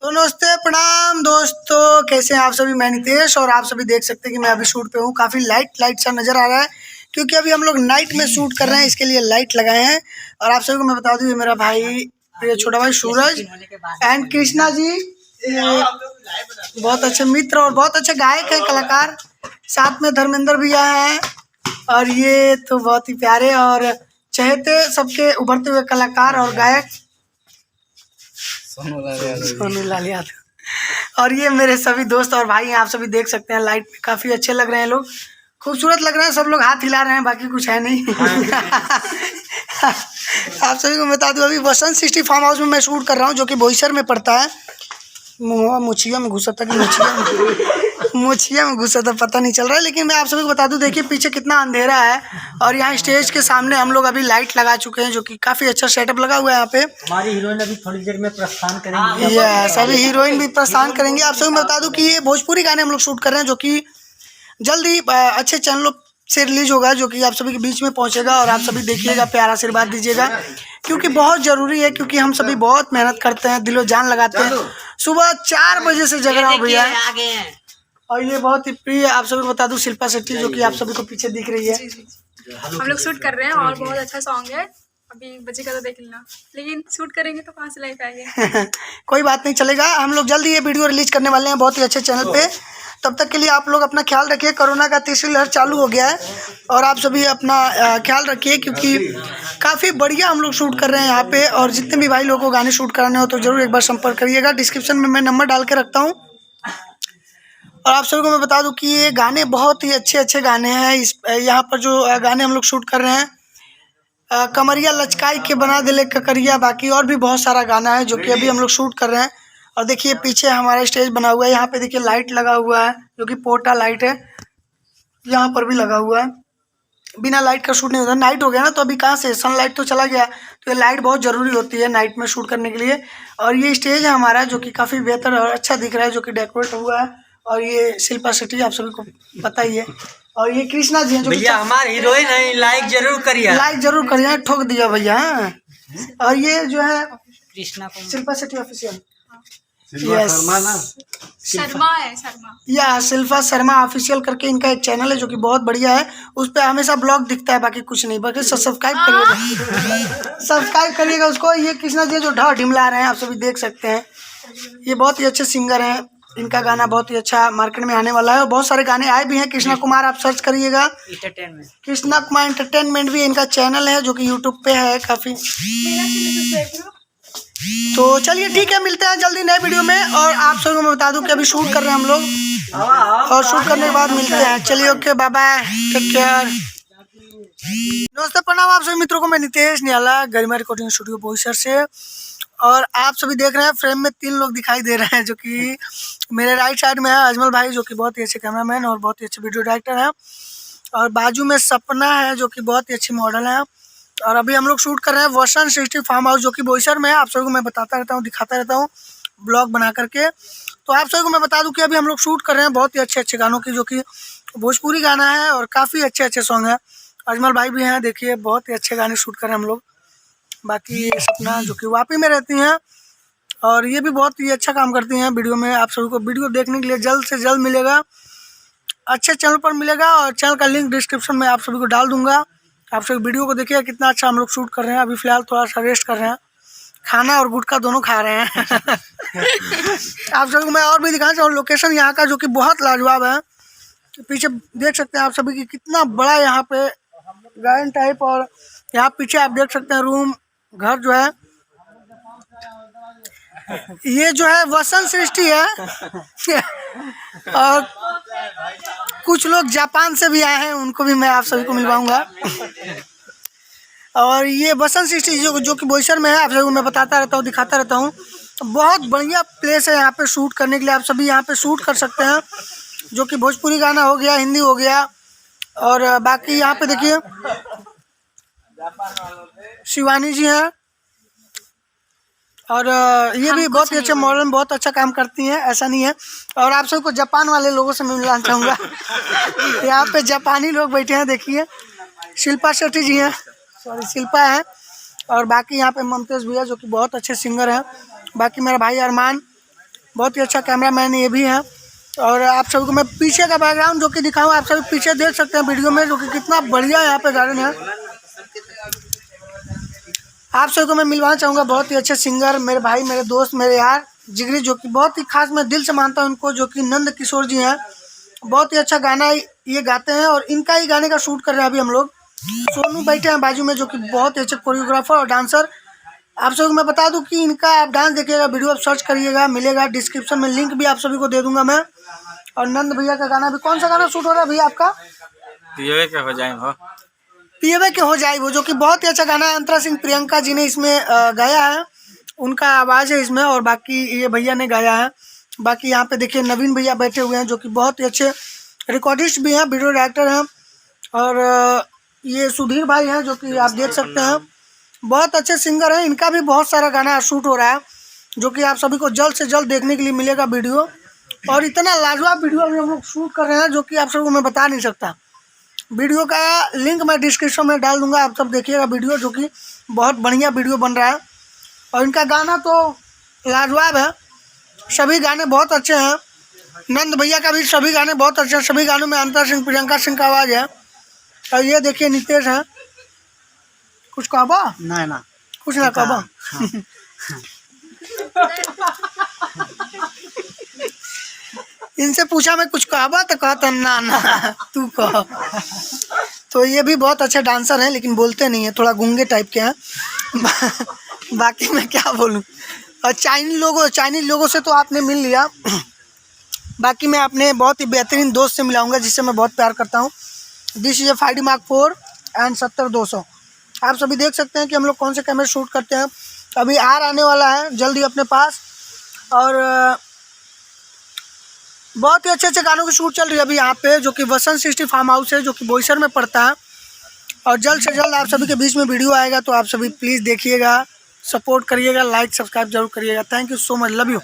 तो नमस्ते प्रणाम दोस्तों, कैसे हैं आप सभी। मैं नितेश और आप सभी देख सकते हैं कि मैं अभी शूट पे हूँ। काफ़ी लाइट सा नज़र आ रहा है क्योंकि अभी हम लोग नाइट में शूट कर रहे हैं, इसके लिए लाइट लगाए हैं। और आप सभी को मैं बता दूँ, ये मेरा भाई, ये छोटा भाई सूरज एंड कृष्णा जी, ये बहुत अच्छे मित्र और बहुत अच्छे गायक हैं, कलाकार। साथ में धर्मेंद्र भैया हैं और ये तो बहुत ही प्यारे और चहेते सबके उभरते हुए कलाकार और गायक सोनू लाल यादव। और ये मेरे सभी दोस्त और भाई हैं, आप सभी देख सकते हैं। लाइट में काफ़ी अच्छे लग रहे हैं, लोग खूबसूरत लग रहे हैं, सब लोग हाथ हिला रहे हैं, बाकी कुछ है नहीं। आप सभी को बता दूं, अभी वसंत 60 फार्म हाउस में मैं शूट कर रहा हूँ, जो कि बोईसर में पड़ता है। मुछिया में घुसा था कि मुछिया में घुसा था, पता नहीं चल रहा है। लेकिन मैं आप सभी को बता दूं, देखिए पीछे कितना अंधेरा है और यहाँ स्टेज के सामने हम लोग अभी लाइट लगा चुके हैं, जो कि काफ़ी अच्छा सेटअप लगा हुआ है यहाँ पे। हमारी हीरोइन अभी थोड़ी देर में प्रस्थान करेंगी। यस, अभी हीरोइन भी प्रस्थान करेंगे। आप सभी को बता दूं कि ये भोजपुरी गाने हम लोग शूट कर रहे हैं, जो कि जल्दी अच्छे चैनलों से रिलीज होगा, जो कि आप सभी के बीच में पहुंचेगा। और आप सभी देखिएगा, प्यारा आशीर्वाद दीजिएगा, क्योंकि बहुत ज़रूरी है, क्योंकि हम सभी बहुत मेहनत करते हैं, दिलो जान लगाते हैं। सुबह 4 बजे से जग रहा हूँ भैया। और ये बहुत ही प्रिय, आप सभी को बता दूं, शिल्पा शेट्टी, जो कि आप सभी को पीछे दिख रही है। हम लोग शूट कर रहे हैं और बहुत अच्छा सॉन्ग है। अभी बजेगा तो देख लेना, लेकिन शूट करेंगे तो कहाँ से लाइक आएंगे। कोई बात नहीं, चलेगा। हम लोग जल्दी ये वीडियो रिलीज करने वाले हैं बहुत ही अच्छे चैनल पे। तब तक के लिए आप लोग अपना ख्याल रखिए। कोरोना का तीसरी लहर चालू हो गया है और आप सभी अपना ख्याल रखिए, क्योंकि काफ़ी बढ़िया हम लोग शूट कर रहे हैं यहाँ पे। और जितने भी भाई लोगों को गाने शूट कराने हो तो ज़रूर एक बार संपर्क करिएगा। डिस्क्रिप्शन में मैं नंबर डाल के रखता हूँ। और आप सभी को मैं बता दूं कि ये गाने बहुत ही अच्छे गाने हैं। इस यहाँ पर जो गाने हम लोग शूट कर रहे हैं, कमरिया लचकाई के बना दिले ककरिया, बाकी और भी बहुत सारा गाना है जो कि अभी हम लोग शूट कर रहे हैं। और देखिए पीछे हमारा स्टेज बना हुआ है, यहाँ पे देखिए लाइट लगा हुआ है, जो कि पोर्टा लाइट है। यहाँ पर भी लगा हुआ है, बिना लाइट का शूट नहीं होता। नाइट हो गया ना, तो अभी कहाँ से, सनलाइट तो चला गया, तो ये लाइट बहुत ज़रूरी होती है नाइट में शूट करने के लिए। और ये स्टेज है हमारा, जो कि काफ़ी बेहतर और अच्छा दिख रहा है, जो कि डेकोरेट हुआ है। और ये शिल्पा शेट्टी आप सभी को पता ही है। और ये कृष्णा जी हैं, जो भैया हमारे हीरोइन है, लाइक जरूर करिए, लाइक जरूर करिए, ठोक दिया भैया। और ये जो है कृष्णा को शिल्पा शेट्टी ऑफिशियल, शर्मा है, शर्मा या शिल्पा शर्मा ऑफिशियल करके इनका एक चैनल है, जो कि बहुत बढ़िया है। उस पर हमेशा ब्लॉग दिखता है, बाकी कुछ नहीं। बाकी सब्सक्राइब करिएगा, सब्सक्राइब करिएगा उसको। ये कृष्णा जी जो ढा ढिमला रहे हैं, आप सभी देख सकते हैं। ये बहुत ही अच्छे सिंगर हैं, इनका गाना बहुत ही अच्छा मार्केट में आने वाला है। और बहुत सारे गाने आए भी हैं। कृष्णा कुमार आप सर्च करिएगा, कृष्णा कुमार एंटरटेनमेंट भी इनका चैनल है, जो कि यूट्यूब पे है काफ़ी। तो चलिए ठीक है, मिलते हैं जल्दी नए वीडियो में। और आप सभी को मैं बता दूं कि अभी शूट कर रहे हैं हम लोग, और शूट करने के बाद मिलते हैं। चलिए okay, bye bye, take care. दोस्तों प्रणाम, आप सभी मित्रों को। मैं नितेश निराला, गरिमा रिकॉर्डिंग स्टूडियो बोईसर से। और आप सभी देख रहे हैं, फ्रेम में 3 लोग दिखाई दे रहे हैं, जो कि मेरे राइट साइड में है अजमल भाई, जो कि बहुत ही अच्छे कैमरामैन और बहुत ही अच्छे वीडियो डायरेक्टर हैं। और बाजू में सपना है, जो कि बहुत ही अच्छी मॉडल है। और अभी हम लोग शूट कर रहे हैं वसंत 60 फार्म हाउस, जो कि बोईसर में है। आप सभी को मैं बताता रहता हूँ, दिखाता रहता हूँ ब्लॉग बना करके। तो आप सभी को मैं बता दूं कि अभी हम लोग शूट कर रहे हैं बहुत ही अच्छे गानों की, जो कि भोजपुरी गाना है और काफ़ी अच्छे सॉन्ग है। अजमल भाई भी हैं, देखिए बहुत ही अच्छे गाने शूट कर रहे हैं हम लोग। बाकी ये सपना, जो कि वापी में रहती हैं, और ये भी बहुत ही अच्छा काम करती हैं वीडियो में। आप सभी को वीडियो देखने के लिए जल्द से जल्द मिलेगा, अच्छे चैनल पर मिलेगा। और चैनल का लिंक डिस्क्रिप्शन में आप सभी को डाल दूंगा। आप सभी वीडियो को देखिए, कितना अच्छा हम लोग शूट कर रहे हैं। अभी फिलहाल थोड़ा सा रेस्ट कर रहे हैं, खाना और गुटखा दोनों खा रहे हैं। आप सभी को मैं और भी दिखाना चाहूँ लोकेशन यहाँ का, जो कि बहुत लाजवाब है। पीछे देख सकते हैं आप सभी की कितना बड़ा यहाँ पे गार्डन टाइप। और यहाँ पीछे आप देख सकते हैं रूम, घर जो है, ये जो है वसंत 60 है। और कुछ लोग जापान से भी आए हैं, उनको भी मैं आप सभी को मिलवाऊंगा। और ये वसंत 60 जो कि बोईसर में है, आप सभी को मैं बताता रहता हूँ, दिखाता रहता हूँ। बहुत बढ़िया प्लेस है यहाँ पे शूट करने के लिए। आप सभी यहाँ पे शूट कर सकते हैं, जो कि भोजपुरी गाना हो गया, हिंदी हो गया। और बाकी यहाँ पे देखिए शिवानी जी हैं, और ये भी बहुत ही अच्छे मॉडल में बहुत अच्छा काम करती हैं, ऐसा नहीं है। और आप सबको जापान वाले लोगों से मिलना चाहूँगा। यहाँ पे जापानी लोग बैठे हैं, देखिए शिल्पा शेट्टी जी हैं, सॉरी शिल्पा है। और बाकी यहाँ पे ममतेज भैया, जो कि बहुत अच्छे सिंगर हैं। बाकी मेरा भाई अरमान, बहुत ही अच्छा कैमरामैन ये भी है। और आप सभी को मैं पीछे का बैकग्राउंड जो कि दिखाऊँ, आप सभी पीछे देख सकते हैं वीडियो में, जो कि कितना बढ़िया यहाँ पे गार्डन है। आप सभी को मैं मिलवाना चाहूँगा बहुत ही अच्छे सिंगर, मेरे भाई, मेरे दोस्त, मेरे यार जिगरी, जो कि बहुत ही खास मैं दिल से मानता हूँ उनको, जो कि नंद किशोर जी हैं। बहुत ही अच्छा गाना ये गाते हैं और इनका ही गाने का शूट कर रहे हैं अभी हम लोग। सोनू बैठे हैं बाजू में, जो कि बहुत ही अच्छे कोरियोग्राफर और डांसर। आप सभी को मैं बता दूं कि इनका आप डांस देखिएगा, वीडियो आप सर्च करिएगा, मिलेगा डिस्क्रिप्शन में, लिंक भी आप सभी को दे दूंगा मैं। और नंद भैया का गाना भी, कौन सा गाना शूट हो रहा है भैया आपका? पियवे के हो जाए वो, पियवे के हो जाए वो, जो कि बहुत ही अच्छा गाना है। अंतरा सिंह प्रियंका जी ने इसमें गाया है, उनका आवाज़ है इसमें, और बाकी ये भैया ने गाया है। बाकी यहाँ पे देखिए नवीन भैया बैठे हुए हैं, जो कि बहुत ही अच्छे रिकॉर्डिस्ट भी हैं, वीडियो डायरेक्टर हैं। और ये सुधीर भाई हैं, जो कि आप देख सकते हैं बहुत अच्छे सिंगर हैं। इनका भी बहुत सारा गाना शूट हो रहा है, जो कि आप सभी को जल्द से जल्द देखने के लिए मिलेगा वीडियो। और इतना लाजवाब वीडियो हम लोग शूट कर रहे हैं, जो कि आप सबको मैं बता नहीं सकता। वीडियो का लिंक मैं डिस्क्रिप्शन में डाल दूंगा, आप सब देखिएगा वीडियो, जो कि बहुत बढ़िया वीडियो बन रहा है। और इनका गाना तो लाजवाब है, सभी गाने बहुत अच्छे हैं। नंद भैया का भी सभी गाने बहुत अच्छे हैं, सभी गानों में अंतर सिंह प्रियंका सिंह का आवाज़ है। और ये देखिए नितेश है, कुछ कहबा? ना कुछ ना कहबा। इनसे पूछा मैं कुछ कहबा तो कहता ना तू कह। तो ये भी बहुत अच्छे डांसर हैं, लेकिन बोलते नहीं है, थोड़ा गूंगे टाइप के हैं। बाकी मैं क्या बोलूँ। और चाइनीज लोगों से तो आपने मिल लिया। बाकी मैं अपने बहुत ही बेहतरीन दोस्त से मिलाऊंगा, जिससे मैं बहुत प्यार करता हूँ। This is 5D Mark IV and 70-200। आप सभी देख सकते हैं कि हम लोग कौन से कैमरे शूट करते हैं। अभी आने वाला है जल्दी अपने पास, और बहुत ही अच्छे अच्छे गानों की शूट चल रही है अभी यहाँ पे, जो कि वसंत 60 फार्म हाउस है, जो कि बोईसर में पड़ता है। और जल्द से जल्द आप सभी के बीच में वीडियो आएगा, तो आप सभी प्लीज़ देखिएगा, सपोर्ट करिएगा, लाइक सब्सक्राइब जरूर करिएगा। Thank you so much, love you.